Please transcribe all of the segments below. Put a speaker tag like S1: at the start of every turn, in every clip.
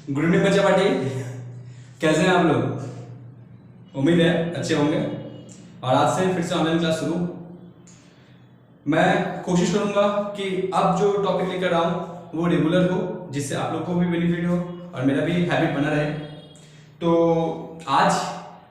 S1: Good evening बच्चा party, कैसे हैं आप लोग? उम्मीद है अच्छे होंगे। और आज से फिर से ऑनलाइन क्लास शुरू। मैं कोशिश करूंगा कि अब जो टॉपिक लेकर आऊँ वो रेगुलर हो, जिससे आप लोग को भी बेनिफिट हो और मेरा भी हैबिट बना रहे। तो आज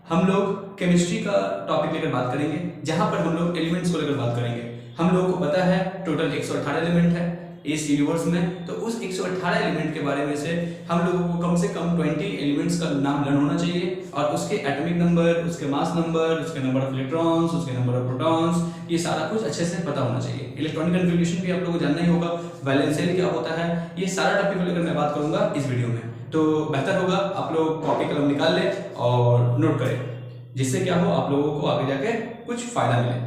S1: हम लोग केमिस्ट्री का टॉपिक लेकर बात करेंगे, जहां पर हम लोग एलिमेंट्स को लेकर बात करेंगे। हम लोगों को पता है टोटल 118 एलिमेंट है इस यूनिवर्स में, तो उस 118 एलिमेंट के बारे में से हम लोगों को कम से कम 20 एलिमेंट्स का नाम लर्न होना चाहिए और उसके एटॉमिक नंबर, उसके मास नंबर, उसके नंबर ऑफ इलेक्ट्रॉन्स, उसके नंबर ऑफ प्रोटॉन्स, ये सारा कुछ अच्छे से पता होना चाहिए। इलेक्ट्रॉनिक कन्फिग्रेशन भी आप लोगों को जानना ही होगा, वैलेंस शेल क्या होता है, ये सारा टॉपिक को लेकर मैं बात करूंगा इस वीडियो में। तो बेहतर होगा आप लोग कॉपी कलम निकाल लें और नोट करें, जिससे क्या हो आप लोगों को आगे जाके कुछ फायदा मिले।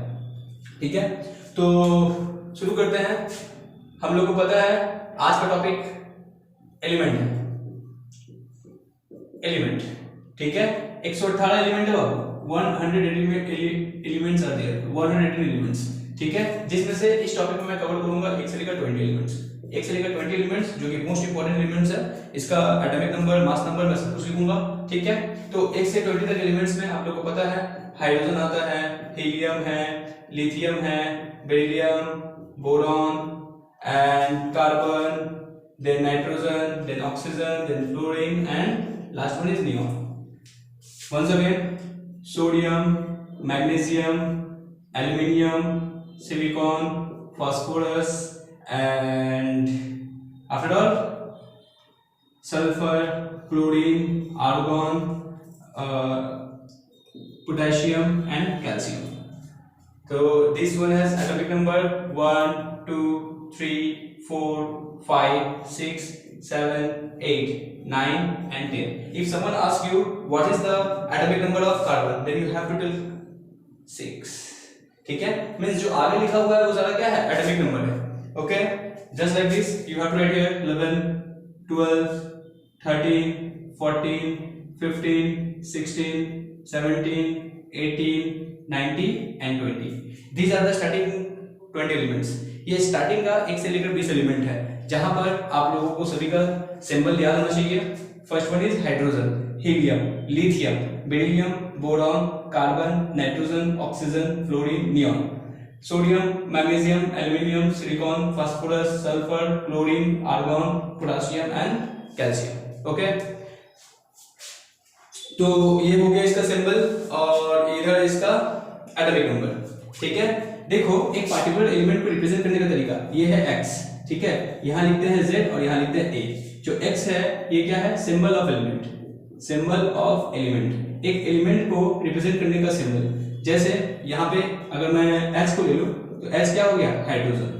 S1: ठीक है, तो शुरू करते हैं। हम लोग को पता है आज का टॉपिक एलिमेंट है। एलिमेंट, ठीक है, 118 एलिमेंट है बाबू, 100 एलिमेंट्स आर देयर, 118 एलिमेंट्स। ठीक है, जिसमें से इस टॉपिक में मैं कवर करूंगा 1 से लेकर 20 एलिमेंट्स, 1 से लेकर 20 एलिमेंट्स, जो कि मोस्ट इंपोर्टेंट एलिमेंट्स है। इसका एटॉमिक नंबर, मास नंबर मैं सब कुछ लिखूंगा। ठीक है, तो 1 से 20 तक एलिमेंट्स में आप लोग को पता है हाइड्रोजन आता है, हीलियम है, लिथियम है, beryllium, boron and carbon, then nitrogen, then oxygen, then fluorine, and last one is neon. Once again, sodium, magnesium, aluminium, silicon, phosphorus, and after all sulfur, chlorine, argon, potassium, and calcium. So this one has atomic number 1, 2, 3, 4, 5, 6, 7, 8, 9 and 10. If someone asks you what is the atomic number of carbon, then you have to tell 6. ठीक है, means जो आगे लिखा हुआ है वो सारा क्या है, एटॉमिक नंबर है। Okay, just like this you have to write here 11, 12, 13, 14, 15, 16, 17, 18, 19 and 20. These are the starting 20 elements. ये स्टार्टिंग का 1 से लेकर 20 एलिमेंट है, जहां पर आप लोगों को सभी का सिंबल याद होना चाहिए। First one is hydrogen, helium, lithium, beryllium, boron, carbon, nitrogen, oxygen, fluorine, neon. Sodium, magnesium, aluminium, silicon, phosphorus, sulphur, chlorine, argon, potassium and calcium. Okay, तो ये हो गया इसका सिंबल और इधर इसका एटॉमिक नंबर। ठीक है, देखो एक पार्टिकुलर एलिमेंट को रिप्रेजेंट करने का तरीका ये है x। ठीक है, यहां लिखते हैं z और यहां लिखते हैं a। जो x है ये क्या है, symbol of element, symbol of element, एक एलिमेंट को रिप्रेजेंट करने का सिंबल। जैसे यहां पे अगर मैं h को ले लूं तो h क्या हो गया, हाइड्रोजन।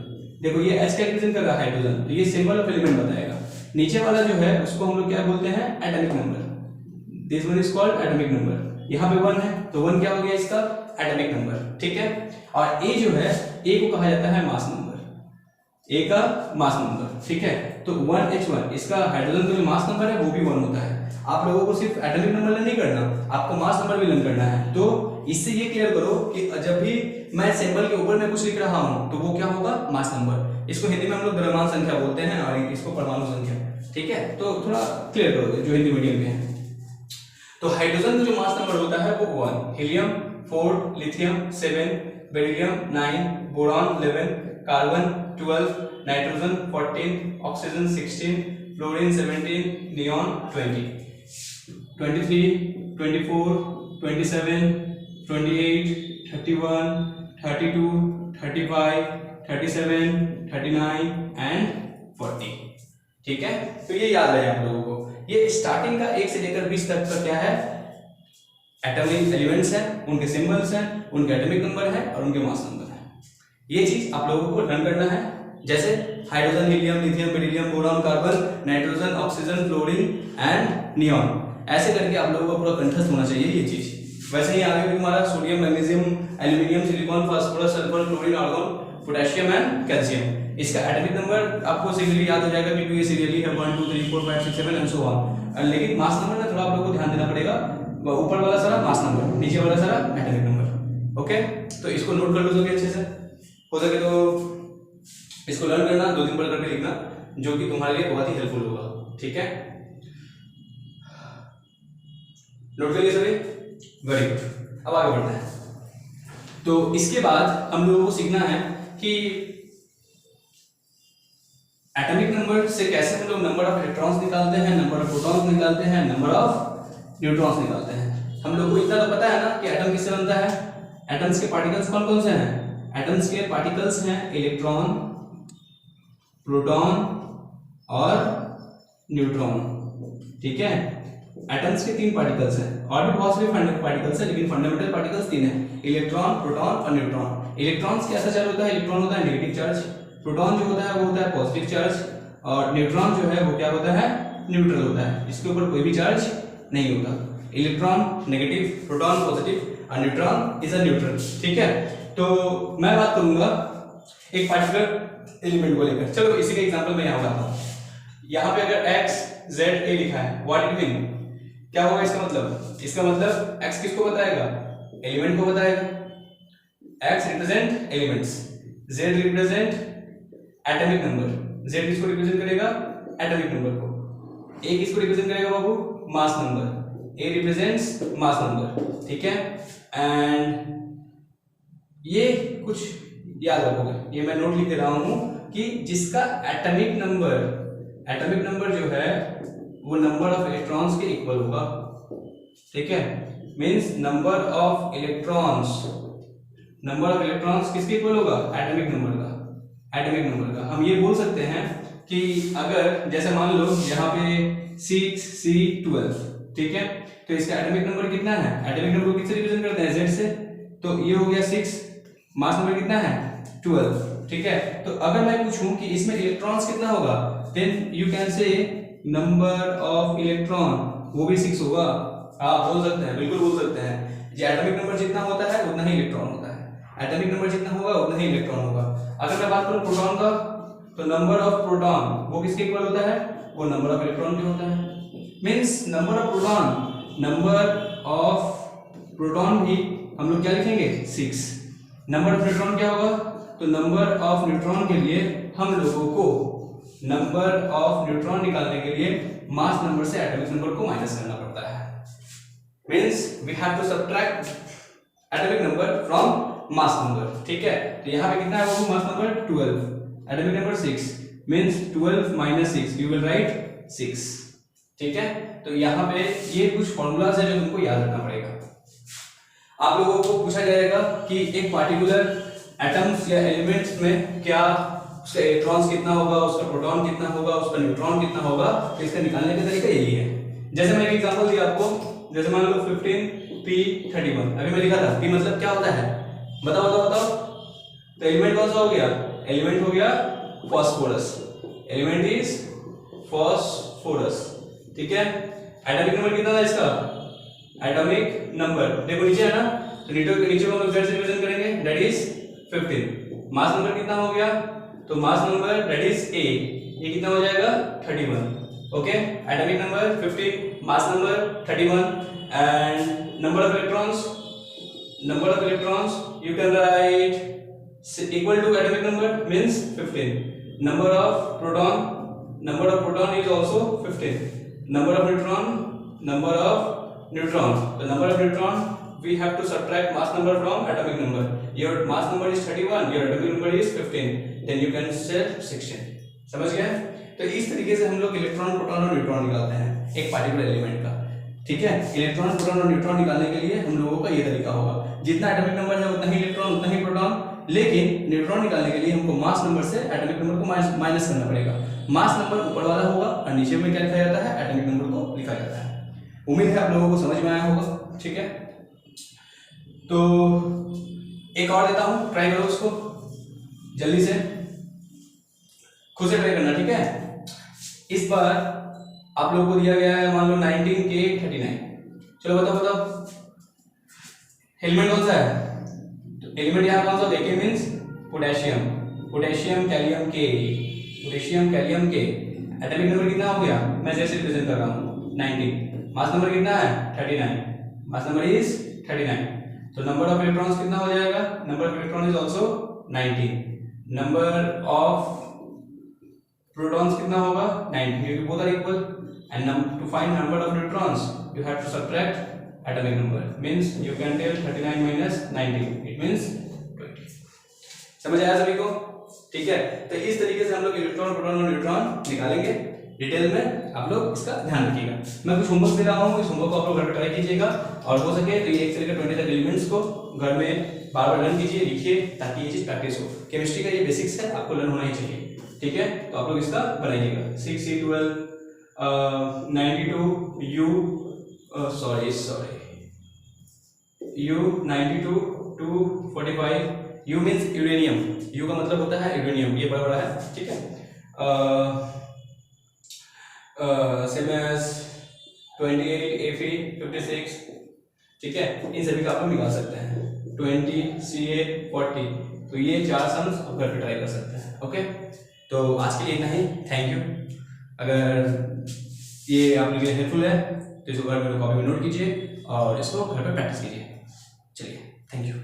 S1: देखो ये h क्या रिप्रेजेंट कर रहा है, हाइड्रोजन, तो ये सिंबल ऑफ एलिमेंट बताएगा। नीचे वाला जो है उसको हम लोग क्या बोलते हैं, atomic number. This one is called atomic number. यहां पे 1 है तो 1 क्या हो गया इसका, एटॉमिक नंबर। ठीक है, और a जो है, a को कहा जाता है मास नंबर, a का मास नंबर। ठीक है, तो 1H1 इसका हाइड्रोजन का जो मास नंबर है वो भी 1 होता है। आप लोगों को सिर्फ एटॉमिक नंबर लर्न नहीं करना, आपको मास नंबर भी लर्न करना है। तो इससे ये क्लियर करो कि जब भी मैं सिंबल के ऊपर में कुछ लिख रहा हूं तो वो क्या होगा, मास नंबर। इसको हिंदी में हम लोग द्रव्यमान संख्या बोलते हैं और इसको परमाणु संख्या। ठीक है, तो थोड़ा क्लियर करो जो हिंदी मीडियम में है। तो हाइड्रोजन का जो मास नंबर होता है वो 1, helium 4, lithium 7, beryllium 9, boron 11, carbon 12, nitrogen 14, oxygen 16, fluorine 17, neon 20, 23, 24, 27, 28, 31, 32, 35, 37, 39 and 40। ठीक है, तो ये याद रहे आप लोगों को। ये स्टार्टिंग का 1 से लेकर 20 तक का क्या है, एटॉमिक एलिमेंट्स हैं, उनके सिंबल्स हैं, उनके एटॉमिक नंबर है और उनके मास नंबर है। ये चीज आप लोगों को लर्न करना है। जैसे hydrogen, helium, lithium, beryllium, boron, carbon, nitrogen, oxygen, fluorine and neon, ऐसे करके आप लोगों को पूरा कंठस्थ होना चाहिए ये चीज। वैसे ही आगे भी तुम्हारा sodium, magnesium, aluminium, silicon, phosphorus, sulphur, chlorine, argon, potassium and calcium. इसका एटॉमिक नंबर आपको सीरियली याद हो जाएगा क्योंकि ये सीरियली है 1 2 3 4 5 6 7 एंड सो ऑन। लेकिन मास नंबर में थोड़ा आप लोगों को ध्यान देना पड़ेगा, ऊपर वाला सारा मास नंबर, नीचे वाला सारा एटॉमिक नंबर। ओके, तो इसको नोट कर लो सके अच्छे से, हो सके तो इसको लर्न करना, 2 दिन पढ़ करके लिखना, जो कि तुम्हारे लिए बहुत ही हेल्पफुल होगा। ठीक है, नोट करिए सभी, वेरी गुड। अब आगे बढ़ते हैं। तो इसके बाद हम लोगों को सीखना है कि एटॉमिक नंबर से कैसे हम लोग नंबर ऑफ इलेक्ट्रॉन्स निकालते हैं, नंबर ऑफ प्रोटॉन्स निकालते हैं, नंबर ऑफ न्यूट्रॉन्स निकालते हैं। हम लोग को इतना तो पता है ना कि एटम किससे बनता है। एटम्स के पार्टिकल्स कौन कौन से हैं? एटम्स के पार्टिकल्स हैं इलेक्ट्रॉन, प्रोटॉन और न्यूट्रॉन। ठीक है, एटम्स के 3 पार्टिकल्स हैं, और भी बहुत सारे पार्टिकल्स हैं, लेकिन फंडामेंटल पार्टिकल्स 3 हैं, इलेक्ट्रॉन, प्रोटॉन और न्यूट्रॉन। इलेक्ट्रॉन्स कैसा चार्ज होता है? इलेक्ट्रॉन होता है नेगेटिव चार्ज, प्रोटॉन जो होता है वो होता है पॉजिटिव चार्ज, और न्यूट्रॉन जो है वो क्या होता है? न्यूट्रल होता है, इसके ऊपर कोई भी चार्ज नहीं होता। इलेक्ट्रॉन नेगेटिव, प्रोटॉन पॉजिटिव और न्यूट्रॉन इज अ न्यूट्रल। ठीक है, तो मैं बात करूंगा एक पार्टिकुलर एलिमेंट को लेकर। चलो इसी का एग्जांपल मैं यहाँ बताता हूँ। यहाँ पे अगर x z a लिखा है, व्हाट इट मीन, क्या होगा इसका मतलब? इसका मतलब x किसको बताएगा? एलिमेंट को बताएगा। x represent elements, z represent atomic number, z किसको रिप्रेजेंट करेगा? एटॉमिक नंबर को। a किसको रिप्रेजेंट करेगा बाबू? Mass number, a represents mass number. ठीक है, एंड ये कुछ याद रखोगे, ये मैं नोट लिख दे रहा हूं कि जिसका एटॉमिक नंबर जो है वो नंबर ऑफ इलेक्ट्रॉन्स के इक्वल होगा। ठीक है, मींस नंबर ऑफ इलेक्ट्रॉन्स किसके इक्वल होगा? एटॉमिक नंबर का। हम ये बोल सकते हैं कि अगर जैसे मान लो यहाँ पे 6C12, ठीक है, तो इसका एटॉमिक नंबर कितना है? एटॉमिक नंबर को किससे रिप्रेजेंट करते हैं? Z से। तो ये हो गया 6, मास नंबर कितना है? 12। ठीक है, तो अगर मैं पूछूं कि इसमें इलेक्ट्रॉन्स कितना होगा, then you can say number of electron वो भी 6 होगा। हाँ बोल सकते हैं, बिल्कुल बोल सकते हैं। जो एटॉमिक नंबर जितना होता है उतना ही इलेक्ट्रॉन होता है, एटॉमिक नंबर जितना होगा उतना ही इलेक्ट्रॉन होगा। अगर मैं बात करूं प्रोटॉन का, तो नंबर ऑफ प्रोटॉन वो किसके इक्वल होता है? वो नंबर ऑफ इलेक्ट्रॉन के होता है। मींस नंबर ऑफ प्रोटॉन भी हम लोग क्या लिखेंगे? 6। नंबर ऑफ न्यूट्रॉन क्या होगा? तो नंबर ऑफ न्यूट्रॉन के लिए हम लोगों को नंबर ऑफ न्यूट्रॉन निकालने के लिए मास नंबर से एटॉमिक नंबर को माइनस करना पड़ता है। Means we have to subtract atomic number from mass number. ठीक है, तो यहाँ पे कितना है वो? Mass number 12, atomic number 6, means 12 minus 6, you will write 6। ठीक है, तो यहाँ पे ये कुछ फॉर्मूलाज है जो तुमको याद रखना पड़ेगा। आप लोगों को पूछा जाएगा कि एक पार्टिकुलर एटम्स या एलिमेंट्स में क्या उसका इलेक्ट्रॉन्स कितना होगा, उसका प्रोटॉन कितना होगा, उसका न्यूट्रॉन कितना होगा, तो इसका निकालने का तरीका यही है। जैसे मैंने एग्जांपल दिया आपको, जैसे मान लो 15p31, अभी मैं लिखा था p मतलब क्या होता है? बताओ। तो एलिमेंट कौन सा हो गया? एलिमेंट हो गया फास्फोरस, एलिमेंट इज फास्फोरस। ठीक है, एटॉमिक नंबर कितना था इसका? एटॉमिक नंबर देखो नीचे है ना, तो नीचे को हम लोग z से रिप्रेजेंट करेंगे, दैट इज 15। मास नंबर कितना हो गया? तो mass number that is a, ये कितना हो जाएगा? 31। Okay, atomic number 15, mass number 31, and number of electrons you can write equal to atomic number means 15. Number of proton is also 15. Number of neutron. The number of neutron we have to subtract mass number from atomic number. Your mass number is 31, your atomic number is 15, then you can say 16. समझ गए? तो इस तरीके से हम लोग electron, proton और neutron निकालते हैं एक पार्टिकुलर एलिमेंट का। ठीक है, इलेक्ट्रॉन, प्रोटॉन और न्यूट्रॉन निकालने के लिए हम लोगों का ये तरीका होगा। जितना एटॉमिक नंबर है उतना ही इलेक्ट्रॉन, उतना ही प्रोटॉन, लेकिन न्यूट्रॉन निकालने के लिए हमको मास नंबर से एटॉमिक नंबर को माइनस करना पड़ेगा। मास नंबर ऊपर वाला होगा और नीचे में क्या लिखा जाता है? एटॉमिक नंबर को लिखा जाता है। उम्मीद है आप लोगों को समझ में आया होगा। ठीक है, तो एक और देता हूं, ट्राई करो उसको जल्दी से, खुद से ट्राई करना। ठीक है, इस बार आप लोगों को दिया गया है मान लो 19K39। चलो बताओ एलिमेंट कौन सा है? तो एलिमेंट यहाँ कौन सा देखिए, मींस पोटेशियम कैलियम के। एटॉमिक नंबर कितना हो गया? मैं जैसे रिप्रेजेंट कर रहा हूँ 19। मास नंबर कितना है? 39, मास नंबर इज 39। तो नंबर ऑफ इलेक्ट्रॉन्स कितना हो जाएगा? Number of electron is also 19। Number of protons कितना होगा? 19, क्योंकि both are equal. And to find number of neutrons you have to subtract atomic number means you can tell 39 minus 19 it means 20। समझ आया सभी को? ठीक है, तो इस तरीके से हम लोग इलेक्ट्रॉन प्रोटॉन और न्यूट्रॉन निकालेंगे। डिटेल में आप लोग इसका ध्यान रखिएगा। मैं कुछ होमवर्क दे रहा हूँ, इस होमवर्क को आप लोग घर पे ट्राई कीजिएगा और हो सके तो ये एक से लेकर 20 तक एलिमेंट्स को घर में बार बार लर्न कीजिए, लिखिए, ताकि ये चीज प्रैक्टिस हो। केमिस्ट्री का ये बेसिक्स है, आपको लर्न होना ही चाहिए। ठीक है, तो आप लोग इसका बनाइएगा। 6C12 92 U92 245 U means uranium. U का मतलब होता है यूरेनियम, ये बड़ा बड़ा है। ठीक है, सेम एज 28 Fe 56। ठीक है, इन सभी का आप लोग निकाल सकते हैं। 20 Ca 40। तो ये 4 सम्स आप घर पे ट्राई कर सकते हैं। ओके, तो आज के लिए इतना ही। Thank you. अगर ये आप लोगों के लिए हेल्पफुल है तो इसको घर में कॉपी में नोट कीजिए और इसको घर पे प्रैक्टिस कीजिए। चलिए, थैंक यू।